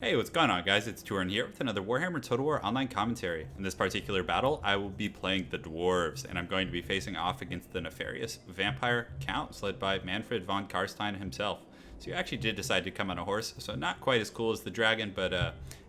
Hey, what's going on, guys? It's Turin here with another Warhammer Total War online commentary. In this particular battle, I will be playing the Dwarves, and I'm going to be facing off against the nefarious vampire counts led by Manfred von Karstein himself. So he actually did decide to come on a horse, so not quite as cool as the dragon, but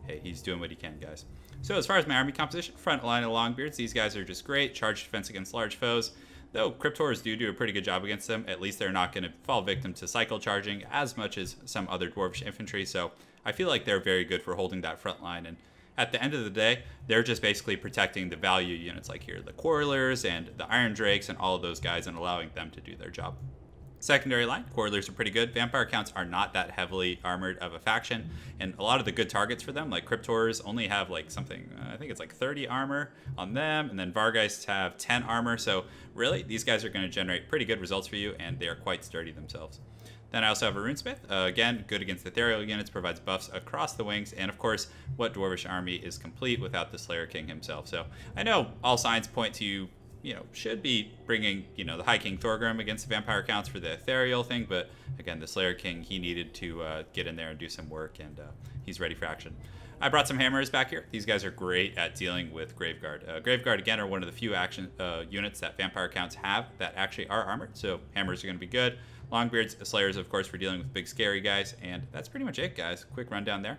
hey, he's doing what he can, guys. So as far as my army composition, front line of Longbeards, these guys are just great. Charge defense against large foes. Though Cryptors do a pretty good job against them, at least they're not going to fall victim to cycle charging as much as some other Dwarvish infantry, so I feel like they're very good for holding that front line. And at the end of the day, they're just basically protecting the value units like here, the Quarrelers and the Iron Drakes and all of those guys, and allowing them to do their job. Secondary line, Quarrelers are pretty good. Vampire counts are not that heavily armored of a faction, and a lot of the good targets for them, like Cryptors, only have like something, I think it's like 30 armor on them, and then Vargheists have 10 armor, so really, these guys are going to generate pretty good results for you, and they are quite sturdy themselves. Then I also have a Runesmith, again, good against ethereal units, provides buffs across the wings, and of course, what Dwarvish army is complete without the Slayer King himself? So I know all signs point to should be bringing, the High King Thorgrim against the vampire counts for the ethereal thing, but again, the Slayer King, he needed to get in there and do some work, and he's ready for action. I brought some hammers back here. These guys are great at dealing with Graveguard. Graveguard, again, are one of the few action units that vampire counts have that actually are armored, so hammers are going to be good. Longbeards, Slayers, of course, for dealing with big scary guys, and that's pretty much it, guys. Quick rundown there.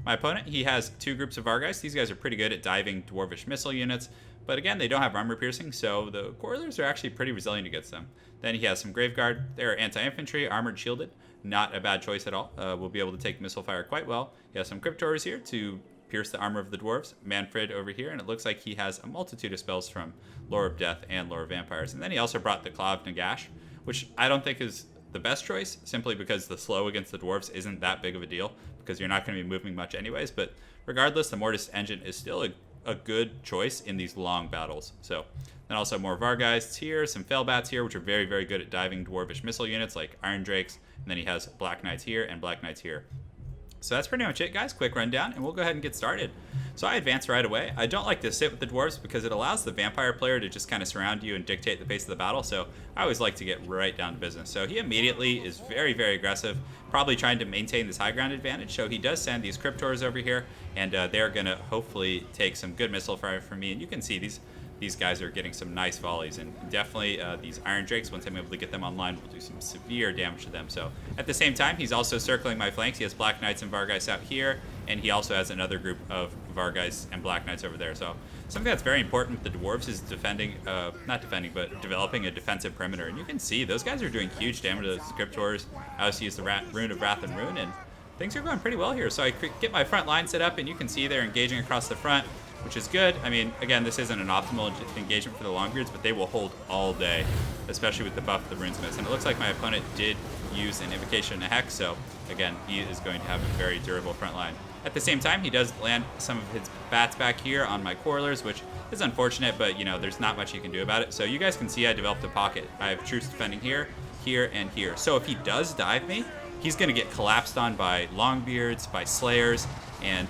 My opponent, he has two groups of Vargheists. These guys are pretty good at diving Dwarvish missile units, but again, they don't have armor piercing, so the Quarrelers are actually pretty resilient against them. Then he has some Graveguard. They're anti-infantry, armored, shielded. Not a bad choice at all. We'll be able to take missile fire quite well. He has some Cryptors here to pierce the armor of the Dwarves. Manfred over here, and it looks like he has a multitude of spells from Lore of Death and Lore of Vampires. And then he also brought the Claw of Nagash, which I don't think is the best choice, simply because the slow against the Dwarves isn't that big of a deal, because you're not going to be moving much anyways. But regardless, the Mortis Engine is still a good choice in these long battles. So then also more Vargheists here, some Felbats here, which are very, very good at diving Dwarvish missile units like Iron Drakes, and then he has Black Knights here and Black Knights here. So that's pretty much it, guys. Quick rundown, and we'll go ahead and get started. So I advance right away. I don't like to sit with the Dwarves because it allows the Vampire player to just kind of surround you and dictate the pace of the battle, so I always like to get right down to business. So he immediately is very, very aggressive, probably trying to maintain this high ground advantage, so he does send these Cryptors over here, and they're going to hopefully take some good missile fire from me, and you can see these guys are getting some nice volleys, and definitely these Iron Drakes, once I'm able to get them online, will do some severe damage to them. So at the same time, he's also circling my flanks. He has Black Knights and Vargheists out here, and he also has another group of Vargheists and Black Knights over there. So something that's very important with the Dwarves is but developing a defensive perimeter. And you can see those guys are doing huge damage to the Scriptors. I also use the Rune of Wrath and Rune, and things are going pretty well here. So I get my front line set up, and you can see they're engaging across the front, which is good. I mean, again, this isn't an optimal engagement for the Longbeards, but they will hold all day, especially with the buff of the Runesmiths. And it looks like my opponent did use an Invocation and a Hex, so again, he is going to have a very durable front line. At the same time, he does land some of his bats back here on my Quarrelers, which is unfortunate, but there's not much you can do about it. So you guys can see I developed a pocket. I have troops defending here, here, and here. So if he does dive me, he's going to get collapsed on by Longbeards, by Slayers, and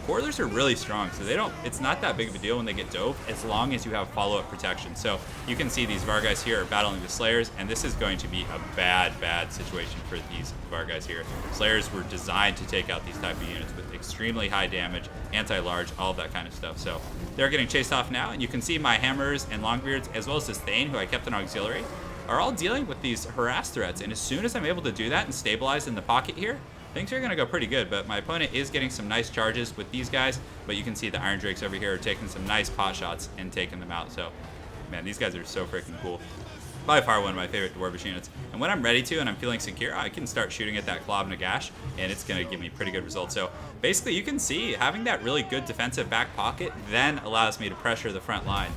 Quarrelers are really strong, so it's not that big of a deal when they get dove, as long as you have follow-up protection. So you can see these Vargheists here are battling the Slayers, and this is going to be a bad situation for these Vargheists here. Slayers were designed to take out these type of units with extremely high damage, anti-large, all of that kind of stuff. So they're getting chased off now, and you can see my Hammers and Longbeards, as well as this Thane, who I kept an auxiliary, are all dealing with these harass threats. And as soon as I'm able to do that and stabilize in the pocket here, things are going to go pretty good. But my opponent is getting some nice charges with these guys, but you can see the Iron Drakes over here are taking some nice pot shots and taking them out. So, man, these guys are so freaking cool. By far one of my favorite Dwarvish units. And when I'm ready to and I'm feeling secure, I can start shooting at that Claw of Nagash, and it's going to give me pretty good results. So basically, you can see having that really good defensive back pocket then allows me to pressure the front line.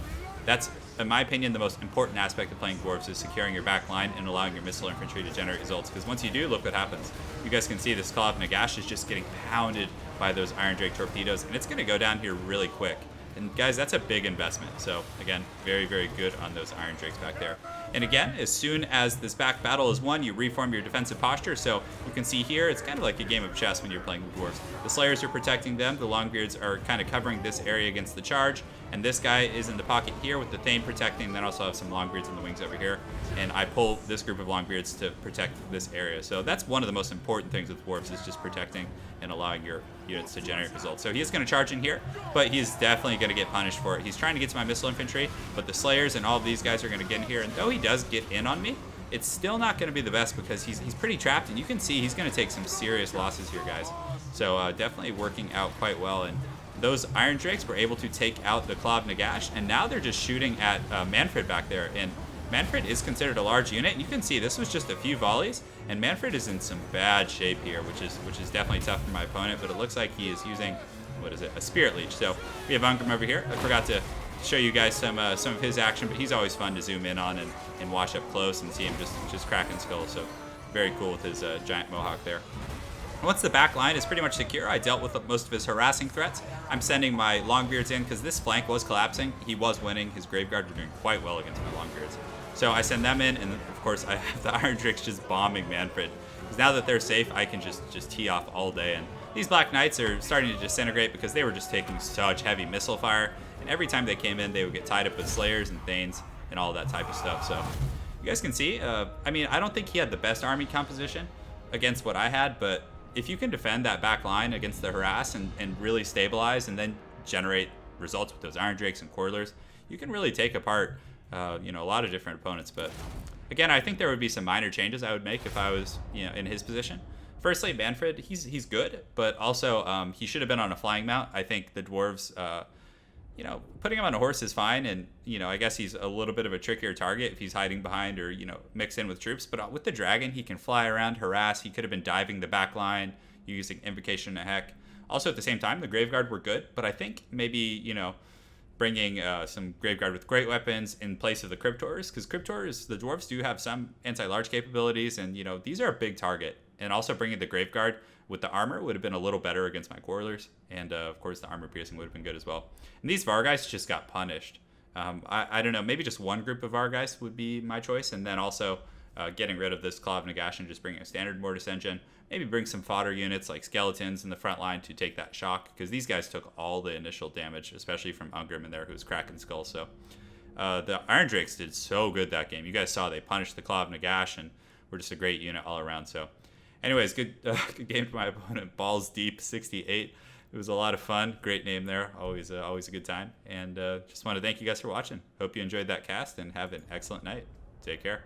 That's, in my opinion, the most important aspect of playing Dwarves is securing your back line and allowing your missile infantry to generate results. Because once you do, look what happens. You guys can see this Claw of Nagash is just getting pounded by those Iron Drake torpedoes, and it's going to go down here really quick. And guys, that's a big investment. So again, very, very good on those Iron Drakes back there. And again, as soon as this back battle is won, you reform your defensive posture. So you can see here, it's kind of like a game of chess when you're playing the Dwarves. The Slayers are protecting them. The Longbeards are kind of covering this area against the charge. And this guy is in the pocket here with the Thane protecting. Then also have some Longbeards in the wings over here. And I pull this group of Longbeards to protect this area. So that's one of the most important things with Dwarves, is just protecting and allowing your units to generate results. So he's going to charge in here, but he's definitely going to get punished for it. He's trying to get to my missile infantry, but the Slayers and all of these guys are going to get in here. And though he does get in on me, it's still not going to be the best because he's pretty trapped, and you can see he's going to take some serious losses here, guys. So definitely working out quite well. And those Iron Drakes were able to take out the Klav Nagash, and now they're just shooting at Manfred back there. And Manfred is considered a large unit. You can see this was just a few volleys, and Manfred is in some bad shape here, which is definitely tough for my opponent. But it looks like he is using, what is it, a Spirit Leech. So we have Ungram over here. I forgot to show you guys some of his action, but he's always fun to zoom in on and watch up close and see him just cracking skulls. So very cool with his giant mohawk there. Once the back line is pretty much secure, I dealt with most of his harassing threats. I'm sending my Longbeards in because this flank was collapsing. He was winning. His Graveguard were doing quite well against my Longbeards. So I send them in, and of course I have the Iron Drakes just bombing Manfred. Because now that they're safe, I can just tee off all day. And these Black Knights are starting to disintegrate because they were just taking such heavy missile fire. And every time they came in, they would get tied up with Slayers and Thanes and all that type of stuff. So you guys can see, I mean, I don't think he had the best army composition against what I had, but if you can defend that back line against the harass and really stabilize and then generate results with those Iron Drakes and Coilers, you can really take apart you know, a lot of different opponents. But again, I think there would be some minor changes I would make if I was, you know, in his position. Firstly, Manfred, he's good, but also he should have been on a flying mount. I think the Dwarves, you know, putting him on a horse is fine, and you know, I guess he's a little bit of a trickier target if he's hiding behind or, you know, mix in with troops. But with the dragon, he can fly around, harass. He could have been diving the back line, using Invocation of Heck. Also, at the same time, the Graveguard were good, but I think maybe, you know, bringing some Graveguard with great weapons in place of the Cryptors, because Cryptors, the Dwarves do have some anti-large capabilities, and you know, these are a big target. And also bringing the Graveguard with the armor would have been a little better against my Coilers, and of course the armor piercing would have been good as well. And these Vargeist just got punished. I don't know, maybe just one group of Vargeist would be my choice, and then also getting rid of this Klav Nagash and just bringing a standard Mortis engine. Maybe bring some fodder units like skeletons in the front line to take that shock, because these guys took all the initial damage, especially from Ungram in there, who was cracking skulls. So the Iron Drakes did so good that game. You guys saw they punished the Klav Nagash and were just a great unit all around. So anyways, good game to my opponent. Balls Deep 68. It was a lot of fun. Great name there. Always a good time. And just want to thank you guys for watching. Hope you enjoyed that cast and have an excellent night. Take care.